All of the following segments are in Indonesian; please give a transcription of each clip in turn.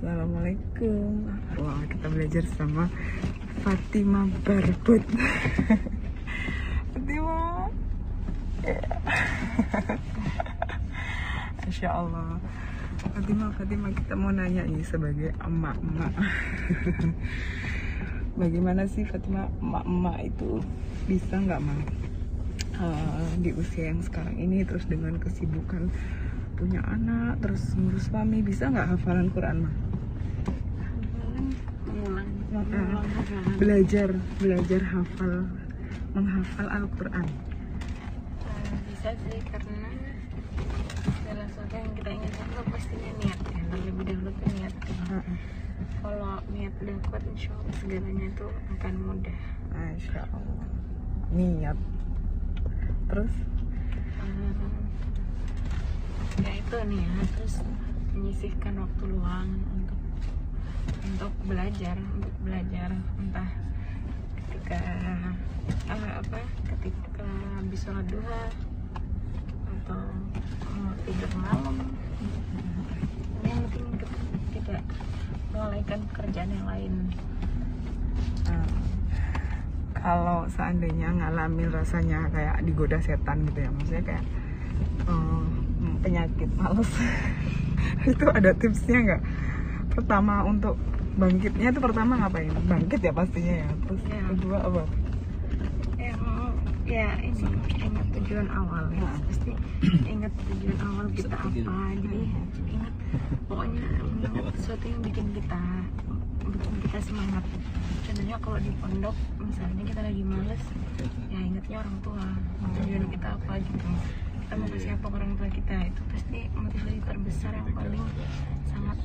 Assalamualaikum. Wah, kita belajar sama Fatima Barbut. Fatima. Masya Allah. Fatima, kita mau nanya nih sebagai emak-emak. Bagaimana sih Fatima, emak-emak itu bisa nggak mah di usia yang sekarang ini, terus dengan kesibukan punya anak, terus ngurus suami, bisa nggak hafalan Quran mah? Belajar menghafal Al-Quran. Bisa sih, karena segala sesuatu yang kita inginkan itu pastinya niat ya. Terlebih dahulu tuh niat. Kalau niat udah kuat, insya Allah segalanya itu akan mudah. Masya Allah. Niat. Terus? Ya itu nih ya, terus menyisihkan waktu luang untuk belajar entah ketika ketika habis sholat duha atau mau tidur malam. Yang penting kita mulaikan pekerjaan yang lain. Kalau seandainya ngalamin rasanya kayak digoda setan gitu ya, maksudnya kayak penyakit males, itu ada tipsnya nggak? Pertama untuk bangkitnya itu pertama ngapain? Bangkit ya pastinya ya. Terus Ya. kedua apa? Ini ingat tujuan awal ya. Pasti ingat tujuan awal kita apa. Jadi ingat pokoknya sesuatu yang bikin kita semangat. Contohnya kalau di pondok misalnya kita lagi males, ya ingatnya orang tua, tujuan kita apa gitu. Kita mau kasih apa ke orang tua kita, itu pasti motivasi terbesar yang paling sangat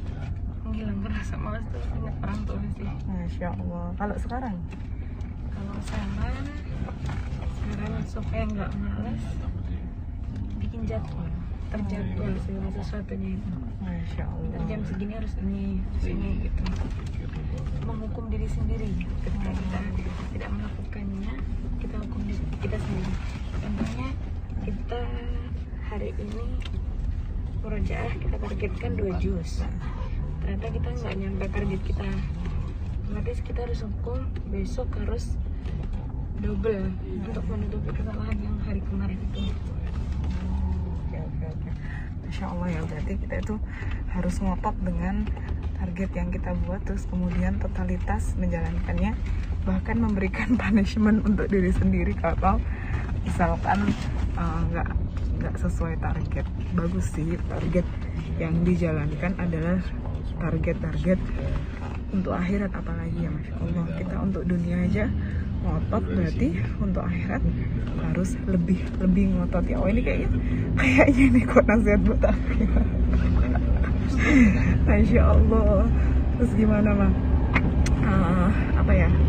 menghilangkan rasa malas tuh ingat orang tua sih. Masya Allah. Kalau sekarang supaya nggak malas, bikin jadwal, terjadwal segala sesuatunya itu. Masya Allah. Jam segini harus ini gitu. Menghukum diri sendiri ketika kita tidak melakukannya, kita hukum diri kita sendiri. Contohnya kita hari ini murojaah kita targetkan 2 juz, ternyata kita nggak nyampe target kita, otomatis kita harus hukum besok harus double untuk menutupi kesalahan yang hari kemarin itu. Oke. Masya Allah ya, berarti kita itu harus ngotot dengan target yang kita buat, terus kemudian totalitas menjalankannya, bahkan memberikan punishment untuk diri sendiri kalau misalkan nggak sesuai target. Bagus sih, target yang dijalankan adalah target untuk akhirat, apalagi ya Masya Allah. Kita untuk dunia aja ngotot, berarti untuk akhirat harus lebih ngotot ya. Oh ini kayaknya ini kok nasihat buat aku. Masya Allah. Terus gimana mah?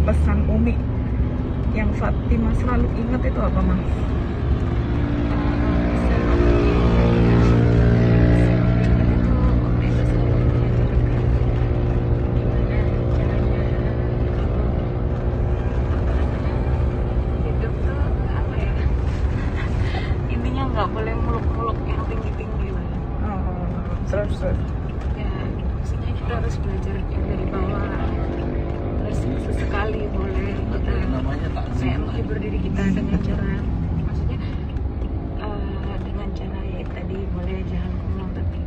Pesan Umi yang Fatima selalu ingat itu apa mah? Nggak boleh muluk-muluk yang tinggi-tinggi lah. Terus Ya, maksudnya kita harus belajar dari bawah. Terus sesekali boleh kita kayak menghibur diri kita dengan cara, maksudnya dengan cara ya tadi boleh jangan ngomong, tapi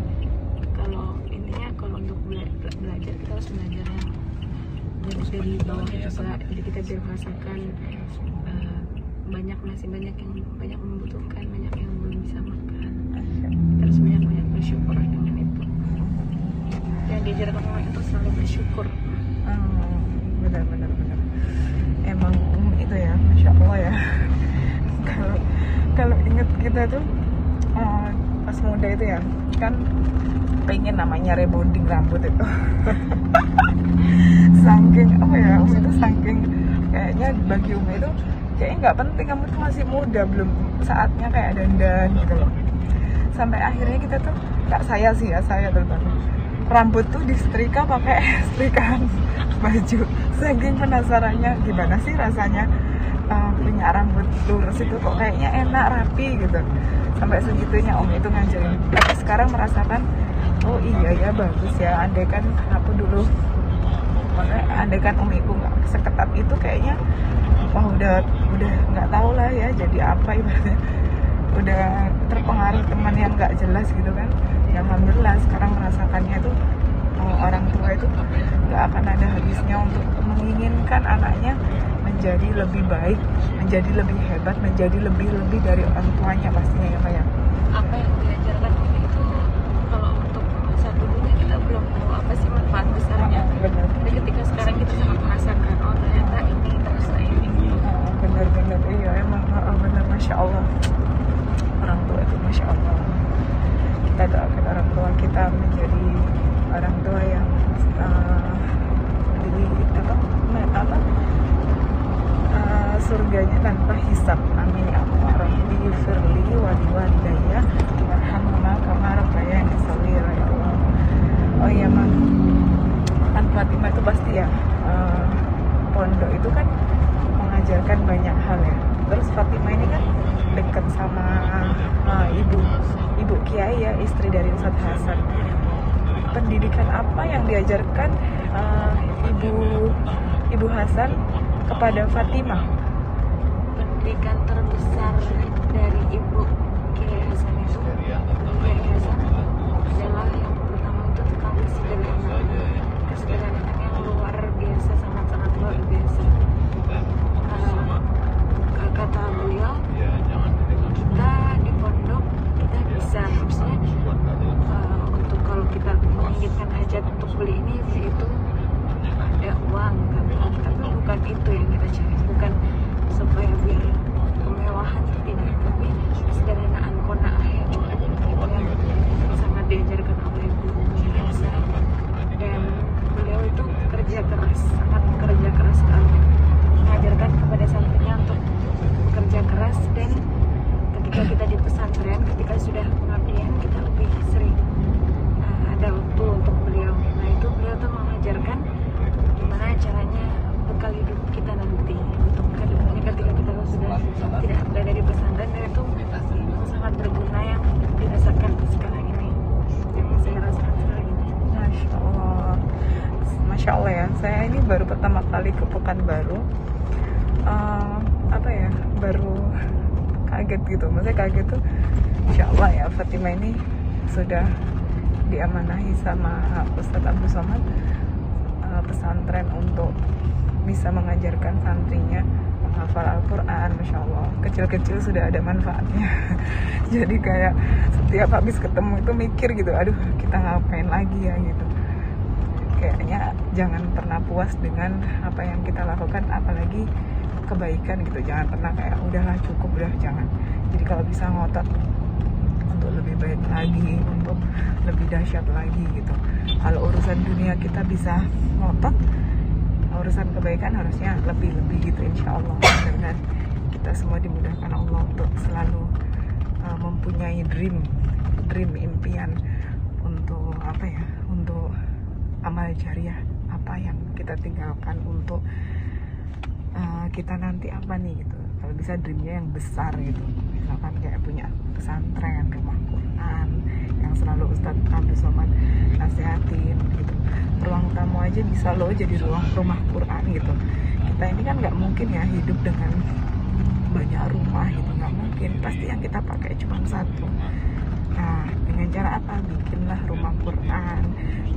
kalau intinya kalau untuk belajar kita harus belajar yang dari bawah juga. Jadi kita biar merasakan masih banyak yang membutuhkan, banyak yang belum bisa makan. Terus banyak bersyukur dengan itu. Yang diajarkan orang itu selalu bersyukur. Benar. Emang itu ya, Masya Allah ya. Kalau inget kita tuh pas muda itu ya, kan pengen namanya rebonding rambut itu. Saking kayaknya bagi Umi itu kayaknya nggak penting, kamu tuh masih muda, belum saatnya kayak dandan gitu loh. Sampai akhirnya kita tuh, saya terutama, rambut tuh disetrika pakai setrikaan baju. Saking penasarannya gimana sih rasanya punya rambut lurus itu, kok kayaknya enak, rapi gitu. Sampai segitunya Om itu ngajarin. Tapi sekarang merasakan oh iya ya bagus ya, andaikan aku dulu, makanya andaikan ibu nggak seketat itu kayaknya wah udah nggak tahu lah ya jadi apa ibaratnya, udah terpengaruh teman yang nggak jelas gitu kan. Ya alhamdulillah sekarang merasakannya itu orang tua itu nggak akan ada habisnya untuk menginginkan anaknya menjadi lebih baik, menjadi lebih hebat, menjadi lebih dari orang tuanya pastinya ya Pak ya. Apa yang diajarkan itu kalau untuk masa dulunya kita belum tahu apa sih manfaat besarnya. Benar. Tapi ketika sekarang kita sangat merasakan, oh ternyata ini terus ini. Benar iya emang benar, masya Allah, orang tua itu masya Allah. Kita doakan orang tua kita menjadi orang tua yang surganya tanpa hisab, amin ya Allah. Rabbi firli wa liwalidayya warhamhuma kama rabbayani shaghira ya Allah. Oh iya Mak, kan Fatimah itu pasti ya, pondok itu kan mengajarkan banyak hal ya. Terus Fatimah ini kan dekat sama ibu Kiai ya, istri dari Ustadz Hasan. Pendidikan apa yang diajarkan ibu Hasan kepada Fatimah? Pendidikan terbesar dari ibu Kiai Hasan itu, Kiai Hasan adalah yang pertama itu tentang kesederhanaan yang luar biasa, sangat luar biasa. Kata beliau, kita di pondok kita bisa, maksudnya untuk kalau kita menginginkan hajat untuk beli ini itu ada uang kan, tapi bukan itu yang kita cari, bukan supaya biar kemewahan, tidak, tapi kesederhanaan, qanaah yang cukup, itu yang sangat diajarkan oleh ibu biasa. Dan beliau itu kerja keras, sangat kerja keras sekali, mengajarkan kepada santrinya untuk bekerja keras. Dan ketika kita di pesantren, ketika sudah pengabdian, kita lebih sering ada waktu untuk beliau. Nah itu beliau tuh mengajarkan gimana caranya bekal hidup kita nanti untuk kedepannya ketika kita sudah tidak berada di pesantren. Dan itu sangat berguna yang dirasakan sekarang ini, yang saya rasakan sekarang ini. Masya Allah ya, saya ini baru pertama kali ke Pekanbaru, baru kaget gitu, maksudnya kaget tuh, Insya Allah ya Fatimah ini sudah diamanahi sama Ustadz Abdul Somad pesantren untuk bisa mengajarkan santrinya menghafal Al-Quran. Masya Allah, kecil-kecil sudah ada manfaatnya. Jadi kayak setiap habis ketemu itu mikir gitu, aduh kita ngapain lagi ya gitu. Kayaknya jangan pernah puas dengan apa yang kita lakukan, apalagi kebaikan gitu. Jangan pernah kayak udahlah cukup, udah jangan. Jadi kalau bisa ngotot untuk lebih baik lagi, untuk lebih dahsyat lagi gitu. Kalau urusan dunia kita bisa ngotot, urusan kebaikan harusnya lebih gitu insya Allah. Dengan kita semua dimudahkan Allah untuk selalu mempunyai dream impian untuk untuk amal jariah, apa yang kita tinggalkan untuk kita nanti apa nih gitu. Kalau bisa dreamnya yang besar gitu, misalkan kayak punya pesantren, rumah Quran yang selalu Ustadz Abdul Somad nasihatin gitu. Ruang tamu aja bisa loh jadi rumah Quran gitu. Kita ini kan nggak mungkin ya hidup dengan banyak rumah gitu, nggak mungkin. Pasti yang kita pakai cuma satu. Nah, dengan cara apa? Bikinlah rumah Quran,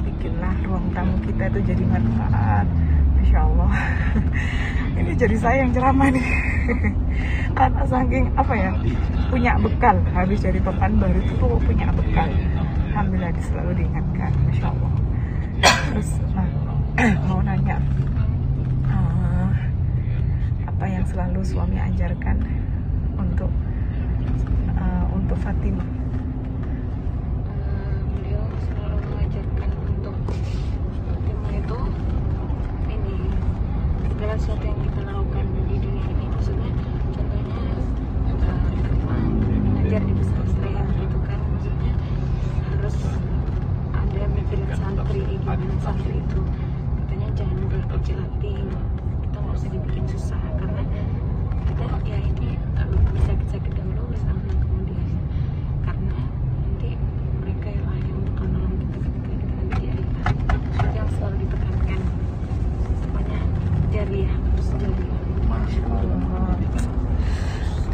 bikinlah ruang tamu kita itu jadi manfaat. Masya Allah. Ini jadi saya yang ceramah nih. Karena saking punya bekal, habis dari Pekanbaru itu tuh punya bekal. Alhamdulillah selalu diingatkan. Masya Allah. Terus mau nanya, apa yang selalu suami ajarkan untuk Fatimah? Beliau selalu mengajarkan untuk Fatimah itu ini, segala sesuatu yang kita lakukan di dunia ini, maksudnya contohnya mengajar di pesantren gitu kan, maksudnya harus ada mikirin santri, gimana santri itu, katanya jangan berkecil hati, kita nggak usah dibikin susah, karena kita ya ini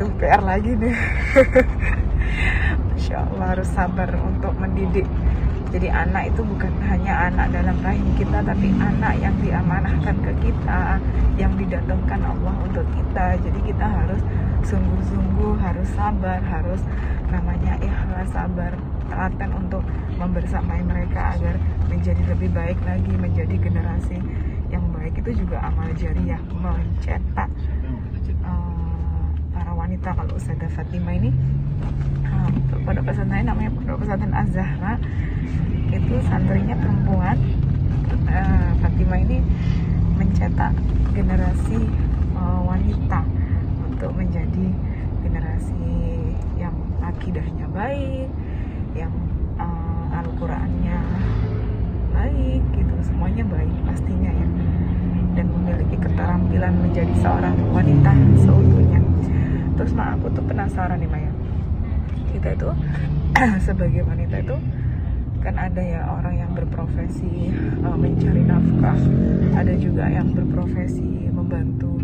itu PR lagi nih. Masya Allah, harus sabar untuk mendidik. Jadi anak itu bukan hanya anak dalam rahim kita, tapi anak yang diamanahkan ke kita, yang didatangkan Allah untuk kita. Jadi kita harus sungguh-sungguh, harus sabar, harus namanya ikhlas, sabar, telaten untuk membersamai mereka agar menjadi lebih baik lagi, menjadi generasi yang baik. Itu juga amal jariah, mencetak para wanita. Kalau Ustazah Fatimah ini pondok pesantren namanya Pondok Pesantren Az-Zahra, itu santrinya perempuan. Fatimah ini mencetak generasi wanita untuk menjadi generasi yang akidahnya baik, yang Al-Qur'annya baik, gitu, semuanya baik pastinya ya, dan memiliki keterampilan menjadi seorang wanita seutuhnya. Terus aku tuh penasaran nih Maya, kita itu sebagai wanita itu kan ada ya orang yang berprofesi mencari nafkah, ada juga yang berprofesi membantu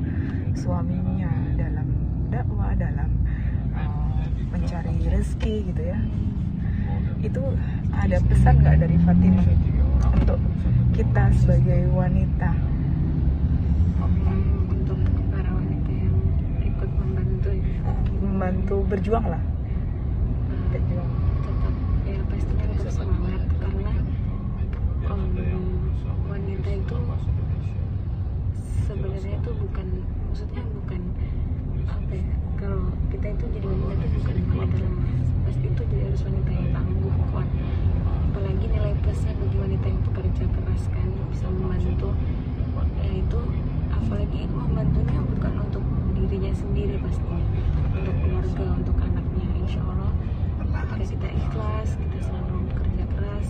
suaminya dalam dakwah, dalam mencari rezeki gitu ya. Itu ada pesan nggak dari Fatimah untuk kita sebagai wanita? Untuk para wanita yang ikut membantu Berjuang lah, berjuang. tetap ya pastinya tetap semangat, karena wanita itu sebenarnya itu bukan, maksudnya bukan apa ya, kalau kita itu jadi wanita itu bukan wanita lemah, pasti itu jadi harus wanita yang tangguh, kuat. Apalagi nilai plusnya bagi wanita yang bekerja keras kan, bisa membantu, yaitu apalagi membantunya bukan untuk dirinya sendiri, pastinya untuk keluarga, untuk anaknya. Insya Allah ketika kita ikhlas, kita selalu bekerja keras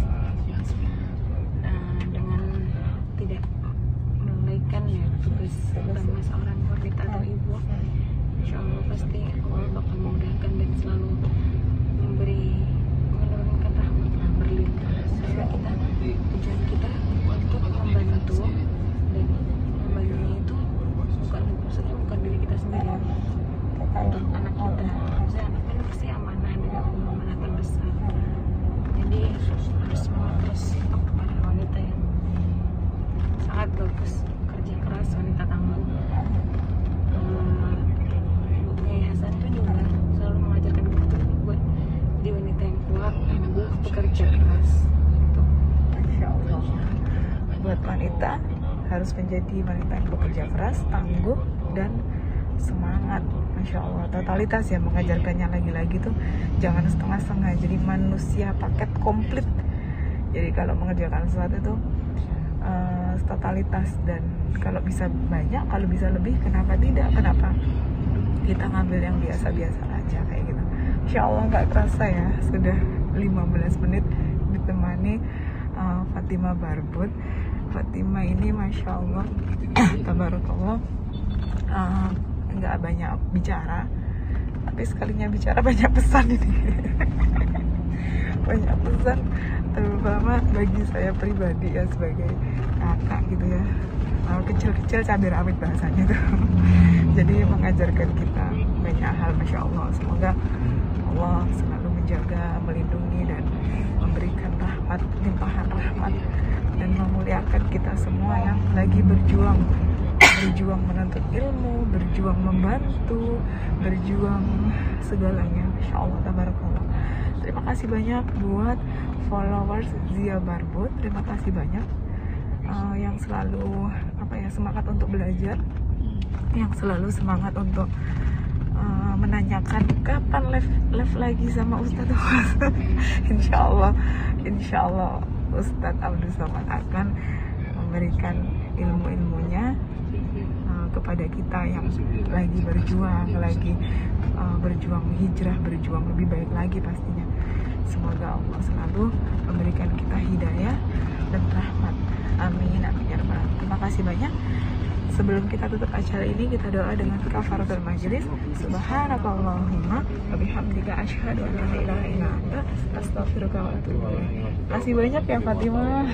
dengan tidak melalaikan ya tugas utama seorang wanita atau ibu, insya Allah pasti Allah bakal memudahkan dan selalu menurunkan rahmatnya berlimpah. Karena kita, tujuan kita untuk membantu, dan membantunya itu bukan, maksudnya bukan diri kita sendiri, untuk anak kita. Maksudnya anak kan pasti amanah dari Allah, amanah terbesar. Jadi harus semangat terus untuk para wanita yang sangat bagus, kerja keras, wanita tangguh. Bu Nyai Hasan tuh juga selalu mengajarkan kita tuh buat jadi wanita yang kuat, tangguh, bekerja keras. Gitu. Masya Allah, buat wanita harus menjadi wanita yang bekerja keras, tangguh, dan semangat. Masya Allah, totalitas ya mengajarkannya. Lagi-lagi tuh jangan setengah-setengah, jadi manusia paket komplit. Jadi kalau mengerjakan sesuatu itu totalitas, dan kalau bisa banyak, kalau bisa lebih, kenapa tidak, kenapa kita ngambil yang biasa-biasa aja kayak gitu. Insya Allah nggak terasa ya, sudah 15 menit ditemani Fatimah Barbud. Fatimah ini Masya Allah tabarakallah, nggak banyak bicara, tapi sekalinya bicara banyak pesan ini. Banyak pesan, terutama bagi saya pribadi ya, sebagai kakak gitu ya, kecil-kecil cabai rawit bahasanya tuh. Jadi mengajarkan kita banyak hal, Masya Allah. Semoga Allah selalu menjaga, melindungi, dan memberikan rahmat, limpahan rahmat, dan memuliakan kita semua yang lagi berjuang menuntut ilmu, berjuang membantu, berjuang segalanya. Masya Allah tabarakallah. Terima kasih banyak buat followers Zia Barbud. Terima kasih banyak yang selalu semangat untuk belajar, yang selalu semangat untuk menanyakan kapan live lagi sama Ustadz. Insya Allah Ustadz Abdul Somad akan memberikan ilmu-ilmunya kepada kita yang lagi berjuang hijrah, berjuang lebih baik lagi pastinya. Semoga Allah selalu memberikan kita hidayah dan rahmat. Amin, amin ya rabbal alamin. Terima kasih banyak. Sebelum kita tutup acara ini, kita doa dengan kafaratul majelis. Subhanakallahumma wa bihamdika asyhadu an la ilaha illa anta astaghfiruka wa atubu ilaik. Terima kasih banyak ya Fatimah.